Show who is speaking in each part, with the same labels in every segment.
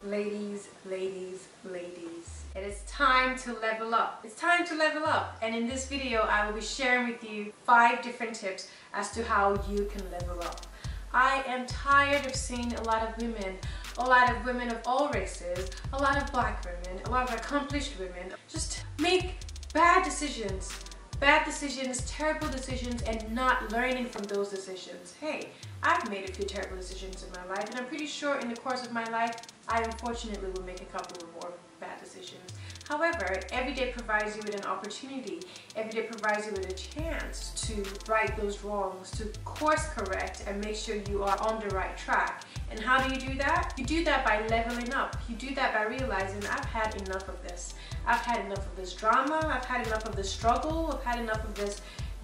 Speaker 1: Ladies, ladies, ladies. It is time to level up. It's time to level up. And in this video, I will be sharing with you 5 different tips as to how you can level up. I am tired of seeing a lot of women of all races, a lot of black women, a lot of accomplished women, just make bad decisions, terrible decisions, and not learning from those decisions. Hey, I've made a few terrible decisions in my life, and I'm pretty sure in the course of my life, I unfortunately will make a couple of more bad decisions. However, every day provides you with an opportunity. Every day provides you with a chance to right those wrongs, to course correct and make sure you are on the right track. And how do you do that? You do that by leveling up. You do that by realizing I've had enough of this. I've had enough of this drama. I've had enough of this struggle. I've had enough of this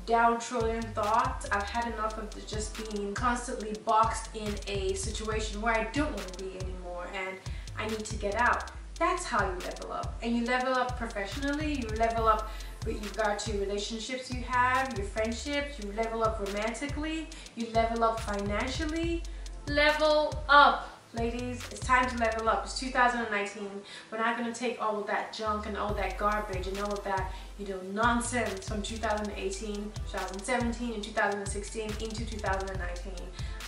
Speaker 1: downtrodden thoughts. I've had enough of just being constantly boxed in a situation where I don't want to be anymore and I need to get out. That's how you level up. And you level up professionally, you level up with regard to relationships you have, your friendships, you level up romantically, you level up financially. Level up, ladies. It's time to level up. It's 2019. We're not going to take all of that junk and all that garbage and all of that, nonsense from 2018, 2017, and 2016 into 2019.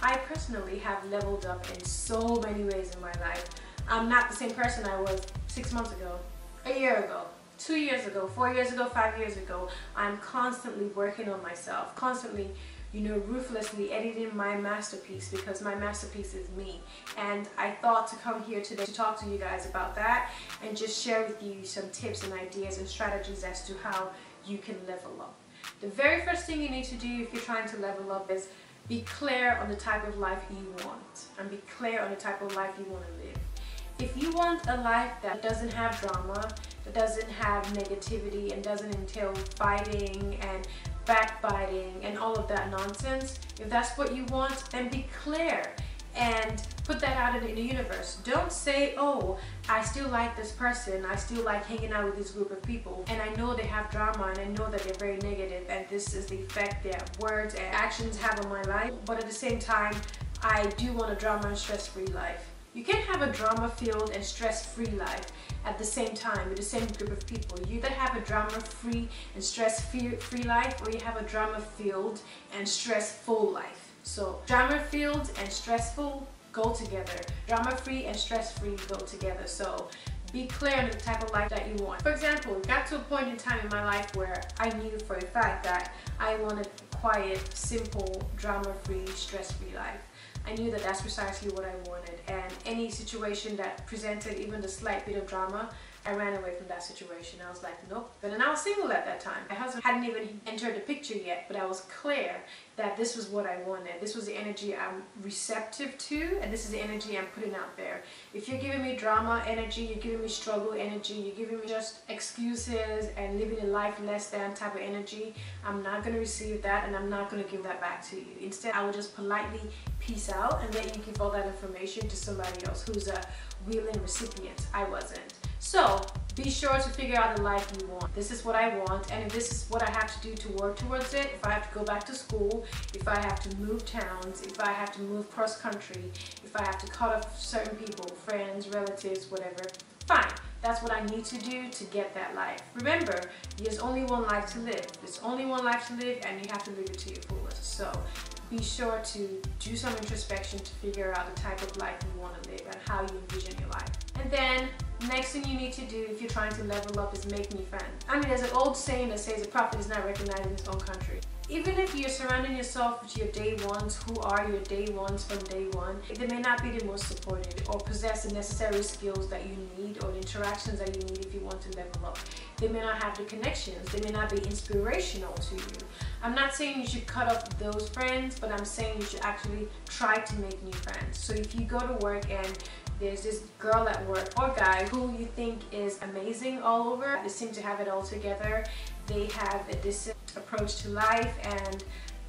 Speaker 1: I personally have leveled up in so many ways in my life. I'm not the same person I was 6 months ago, a year ago, 2 years ago, 4 years ago, 5 years ago. I'm constantly working on myself, constantly ruthlessly editing my masterpiece, because my masterpiece is me. And I thought to come here today to talk to you guys about that and just share with you some tips and ideas and strategies as to how you can level up. The very first thing you need to do if you're trying to level up is be clear on the type of life you want, and be clear on the type of life you want to live. If you want a life that doesn't have drama, that doesn't have negativity, and doesn't entail fighting and backbiting and all of that nonsense, if that's what you want, then be clear and put that out in the universe. Don't say, oh, I still like this person, I still like hanging out with this group of people, and I know they have drama and I know that they're very negative and this is the effect their words and actions have on my life, but at the same time, I do want a drama and stress-free life. You can't have a drama-filled and stress-free life at the same time with the same group of people. You either have a drama-free and stress-free life, or you have a drama-filled and stressful life. So drama-filled and stressful go together. Drama-free and stress-free go together. So be clear on the type of life that you want. For example, it got to a point in time in my life where I knew for a fact that I wanted a quiet, simple, drama-free, stress-free life. I knew that that's precisely what I wanted, and any situation that presented even the slight bit of drama, I ran away from that situation. I was like, nope. But then I was single at that time. My husband hadn't even entered the picture yet, but I was clear that this was what I wanted. This was the energy I'm receptive to, and this is the energy I'm putting out there. If you're giving me drama energy, you're giving me struggle energy, you're giving me just excuses and living a life less than type of energy, I'm not going to receive that, and I'm not going to give that back to you. Instead, I will just politely peace out and let you give all that information to somebody else who's a willing recipient. I wasn't. So be sure to figure out the life you want. This is what I want, and if this is what I have to do to work towards it, if I have to go back to school, if I have to move towns, if I have to move cross country, if I have to cut off certain people, friends, relatives, whatever, fine. That's what I need to do to get that life. Remember, there's only one life to live. There's only one life to live, and you have to live it to your fullest. So be sure to do some introspection to figure out the type of life you want to live and how you envision your life. And then, next thing you need to do if you're trying to level up is make new friends. I mean, there's an old saying that says a prophet is not recognized in his own country. Even if you're surrounding yourself with your day ones, who are your day ones from day one, they may not be the most supportive or possess the necessary skills that you need or the interactions that you need if you want to level up. They may not have the connections. They may not be inspirational to you. I'm not saying you should cut off those friends, but I'm saying you should actually try to make new friends. So if you go to work and there's this girl at work or guy who you think is amazing all over, they seem to have it all together, they have a decent approach to life, and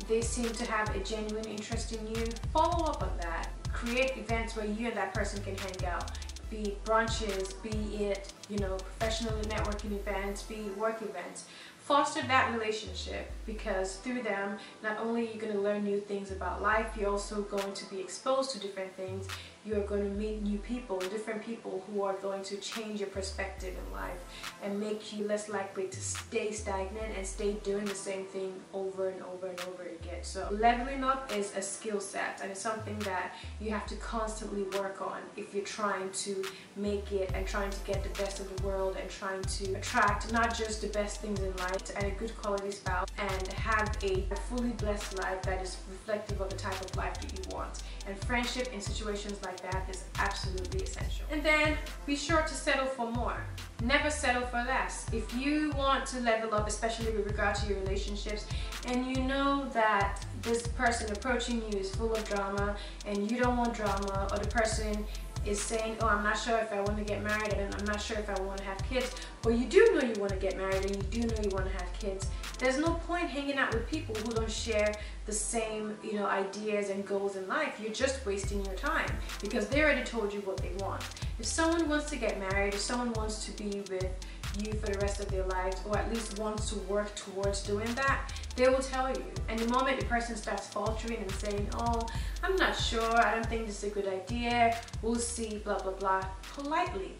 Speaker 1: they seem to have a genuine interest in you, follow up on that. Create events where you and that person can hang out. Be it brunches, be it, professional networking events, be it work events. Foster that relationship, because through them, not only are you going to learn new things about life, you're also going to be exposed to different things, you are going to meet new people, different people who are going to change your perspective in life and make you less likely to stay stagnant and stay doing the same thing over and over and over again. So leveling up is a skill set, and it's something that you have to constantly work on if you're trying to make it and trying to get the best of the world and trying to attract not just the best things in life and a good quality spouse and have a fully blessed life that is reflective of the type of life that you want. And friendship in situations like that is absolutely essential. And then be sure to settle for more. Never settle for less. If you want to level up, especially with regard to your relationships, and you know that this person approaching you is full of drama and you don't want drama, or the person is saying, oh, I'm not sure if I want to get married and I'm not sure if I want to have kids, but you do know you want to get married and you do know you want to have kids, there's no point hanging out with people who don't share the same, ideas and goals in life. You're just wasting your time because they already told you what they want. If someone wants to get married, if someone wants to be with you for the rest of their lives, or at least wants to work towards doing that, they will tell you. And the moment the person starts faltering and saying, oh, I'm not sure, I don't think this is a good idea, we'll see, blah blah blah, politely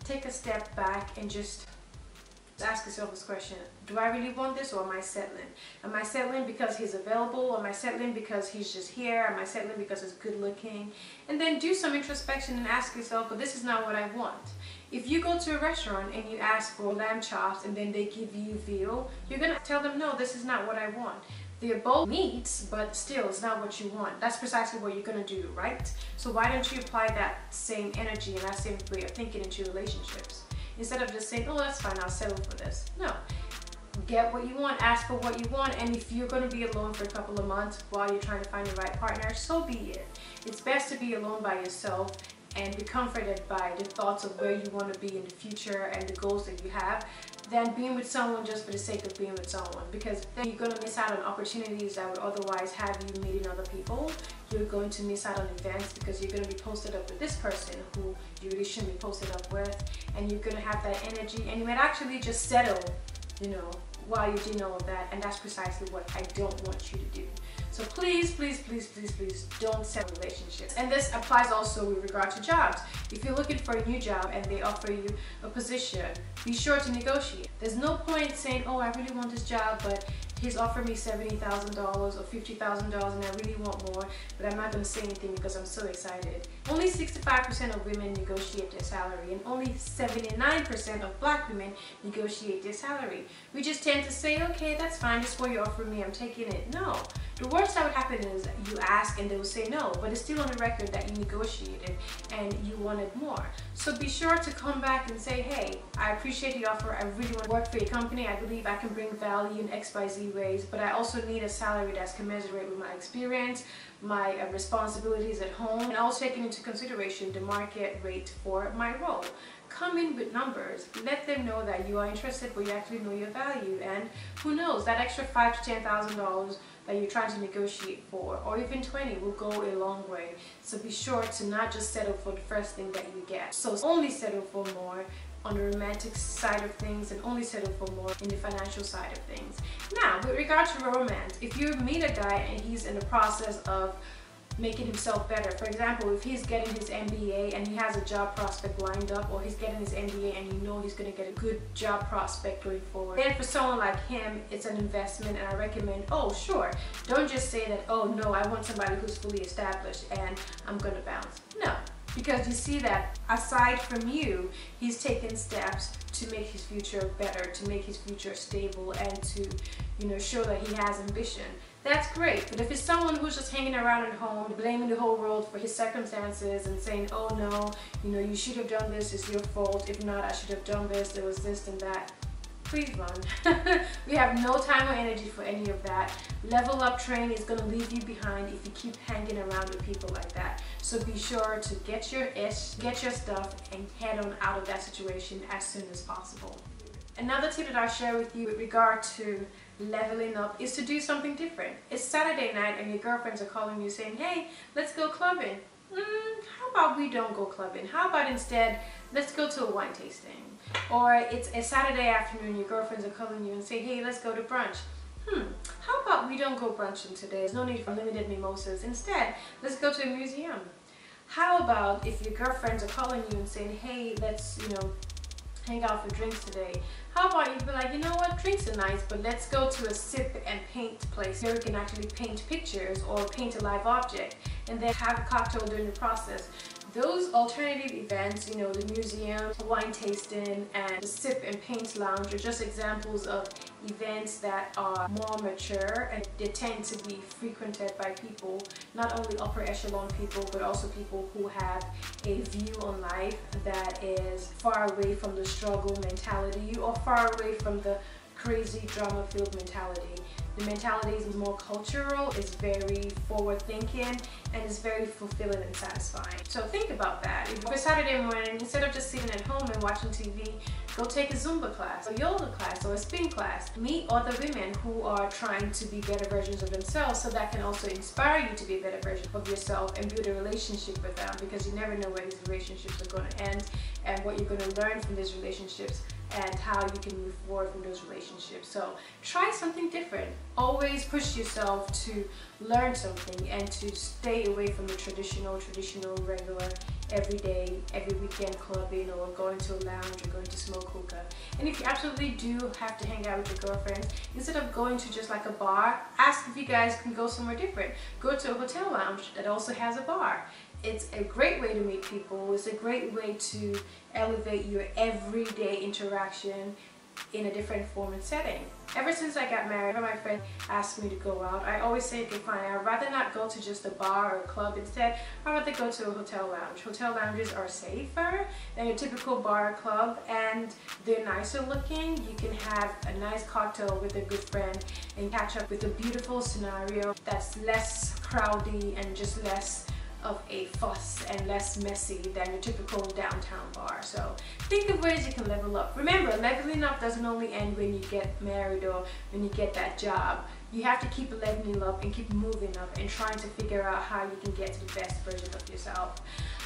Speaker 1: take a step back and just ask yourself this question: do I really want this, or am I settling? Am I settling because he's available, or am I settling because he's just here? Am I settling because he's good looking? And then do some introspection and ask yourself, but this is not what I want. If you go to a restaurant and you ask for lamb chops and then they give you veal, you're gonna tell them, no, this is not what I want. They're both meats, but still it's not what you want. That's precisely what you're gonna do, right? So why don't you apply that same energy and that same way of thinking into relationships? Instead of just saying, oh, that's fine, I'll settle for this. No. Get what you want, ask for what you want, and if you're going to be alone for a couple of months while you're trying to find the right partner, so be it. It's best to be alone by yourself and be comforted by the thoughts of where you want to be in the future and the goals that you have, than being with someone just for the sake of being with someone, because then you're going to miss out on opportunities that would otherwise have you meeting other people. You're going to miss out on events because you're going to be posted up with this person who you really shouldn't be posted up with, and you're going to have that energy, and you might actually just settle, while you're doing all of that, and that's precisely what I don't want you to do. So please, please, please, please, please don't settle relationships. And this applies also with regard to jobs. If you're looking for a new job and they offer you a position, be sure to negotiate. There's no point saying, oh, I really want this job, but he's offered me $70,000 or $50,000 and I really want more, but I'm not going to say anything because I'm so excited. Only 65% of women negotiate their salary, and only 79% of black women negotiate their salary. We just tend to say, okay, that's fine, this is what you offer me, I'm taking it. No. The worst that would happen is you ask and they will say no, but it's still on the record that you negotiated and you wanted more. So be sure to come back and say, hey, I appreciate the offer, I really want to work for your company, I believe I can bring value in XYZ ways, but I also need a salary that's commensurate with my experience, my responsibilities at home, and also taking into consideration the market rate for my role. Come in with numbers. Let them know that you are interested, but you actually know your value, and who knows, that extra $5,000 to $10,000 that you're trying to negotiate for, or even 20, will go a long way. So be sure to not just settle for the first thing that you get. So only settle for more on the romantic side of things, and only settle for more in the financial side of things. Now, with regard to romance, if you meet a guy and he's in the process of making himself better, for example, if he's getting his MBA and he has a job prospect lined up, or he's getting his MBA and you know he's going to get a good job prospect going forward, then for someone like him, it's an investment, and I recommend, oh sure, don't just say that, oh no, I want somebody who's fully established and I'm going to bounce. No. Because you see that aside from you, he's taken steps to make his future better, to make his future stable, and to, show that he has ambition. That's great. But if it's someone who's just hanging around at home, blaming the whole world for his circumstances and saying, oh no, you should have done this, it's your fault, if not, I should have done this, there was this and that, please run. We have no time or energy for any of that. Level up train is going to leave you behind if you keep hanging around with people like that. So be sure to get your stuff and head on out of that situation as soon as possible. Another tip that I'll share with you with regard to leveling up is to do something different. It's Saturday night and your girlfriends are calling you saying, hey, let's go clubbing. How about we don't go clubbing? How about instead, let's go to a wine tasting? Or it's a Saturday afternoon, your girlfriends are calling you and say, hey, let's go to brunch. How about we don't go brunching today? There's no need for unlimited mimosas. Instead, let's go to a museum. How about if your girlfriends are calling you and saying, hey, let's, hang out for drinks today? How about you be like, you know what, drinks are nice, but let's go to a sip and paint place where you can actually paint pictures or paint a live object and then have a cocktail during the process. Those alternative events, the museum, wine tasting, and the sip and paint lounge are just examples of events that are more mature, and they tend to be frequented by people, not only upper echelon people, but also people who have a view on life that is far away from the struggle mentality or far away from the crazy drama-filled mentality. The mentality is more cultural, is very forward-thinking, and is very fulfilling and satisfying. So think about that. If for Saturday morning, instead of just sitting at home and watching TV, go take a Zumba class, a yoga class, or a spin class. Meet other women who are trying to be better versions of themselves, so that can also inspire you to be a better version of yourself and build a relationship with them, because you never know where these relationships are going to end and what you're going to learn from these relationships and how you can move forward from those relationships. So try something different. Always push yourself to learn something and to stay away from the traditional, regular, everyday, every weekend clubbing or going to a lounge or going to smoke hookah. And if you absolutely do have to hang out with your girlfriends, instead of going to just like a bar, ask if you guys can go somewhere different. Go to a hotel lounge that also has a bar. It's a great way to meet people. It's a great way to elevate your everyday interaction in a different form and setting. Ever since I got married, my friend asked me to go out, I always say, okay, fine, I'd rather not go to just a bar or a club. Instead, I'd rather go to a hotel lounge. Hotel lounges are safer than your typical bar or club, and they're nicer looking. You can have a nice cocktail with a good friend and catch up with a beautiful scenario that's less crowdy and just less of a fuss and less messy than your typical downtown bar. So think of ways you can level up. Remember, leveling up doesn't only end when you get married or when you get that job. You have to keep leveling up and keep moving up and trying to figure out how you can get to the best version of yourself.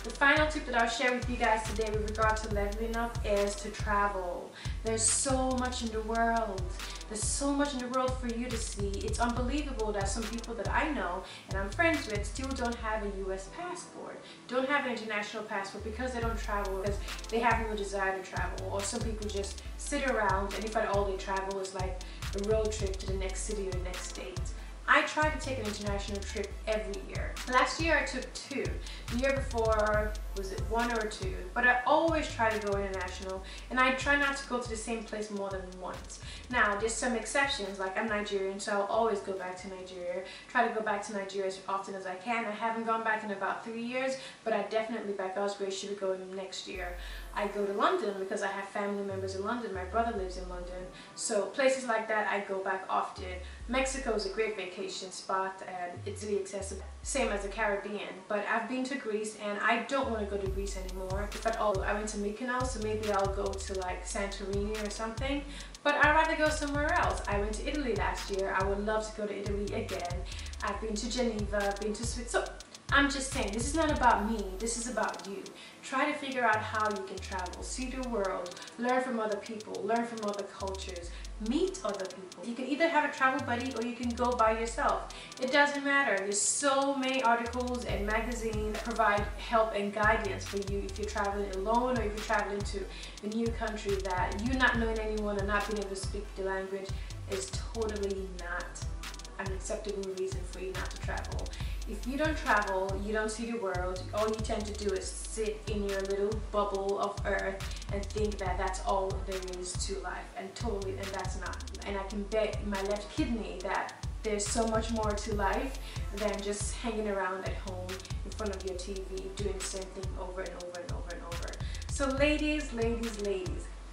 Speaker 1: The final tip that I'll share with you guys today with regard to leveling up is to travel. There's so much in the world. There's so much in the world for you to see. It's unbelievable that some people that I know and I'm friends with still don't have a US passport, don't have an international passport because they don't travel, because they have no desire to travel. Or some people just sit around, and if at all they travel, is like a road trip to the next city or the next state. I try to take an international trip every year. Last year I took 2. The year before, was it 1 or 2? But I always try to go international, and I try not to go to the same place more than once. Now, there's some exceptions, like I'm Nigerian, so I'll always go back to Nigeria. Try to go back to Nigeria as often as I can. I haven't gone back in about 3 years, but I definitely, by God's grace, should be going next year. I go to London because I have family members in London. My brother lives in London. So places like that I go back often. Mexico is a great vacation spot and it's really accessible. Same as the Caribbean. But I've been to Greece and I don't want to go to Greece anymore. If at all, I went to Mykonos, so maybe I'll go to like Santorini or something. But I'd rather go somewhere else. I went to Italy last year. I would love to go to Italy again. I've been to Geneva, I've been to Switzerland. So I'm just saying, this is not about me, this is about you. Try to figure out how you can travel, see the world, learn from other people, learn from other cultures, meet other people. You can either have a travel buddy or you can go by yourself. It doesn't matter. There's so many articles and magazines that provide help and guidance for you if you're traveling alone or if you're traveling to a new country, that you not knowing anyone or not being able to speak the language is totally not an acceptable reason for you not to travel. If you don't travel, you don't see the world, all you tend to do is sit in your little bubble of earth and think that that's all there is to life, and that's not. And I can bet my left kidney that there's so much more to life than just hanging around at home in front of your TV doing the same thing over and over and over and over. So ladies,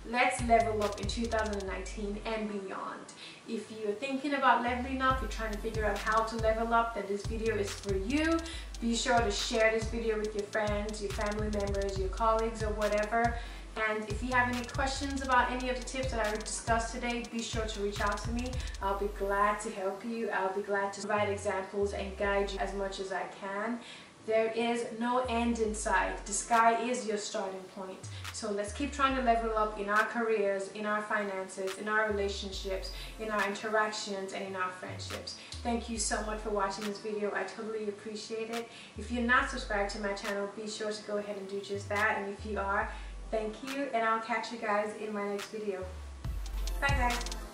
Speaker 1: let's level up in 2019 and beyond. If you're thinking about leveling up, you're trying to figure out how to level up, then this video is for you. Be sure to share this video with your friends, your family members, your colleagues, or whatever. And if you have any questions about any of the tips that I discussed today, be sure to reach out to me. I'll be glad to help you. I'll be glad to provide examples and guide you as much as I can. There is no end in sight. The sky is your starting point. So let's keep trying to level up in our careers, in our finances, in our relationships, in our interactions, and in our friendships. Thank you so much for watching this video. I totally appreciate it. If you're not subscribed to my channel, be sure to go ahead and do just that. And if you are, thank you. And I'll catch you guys in my next video. Bye guys.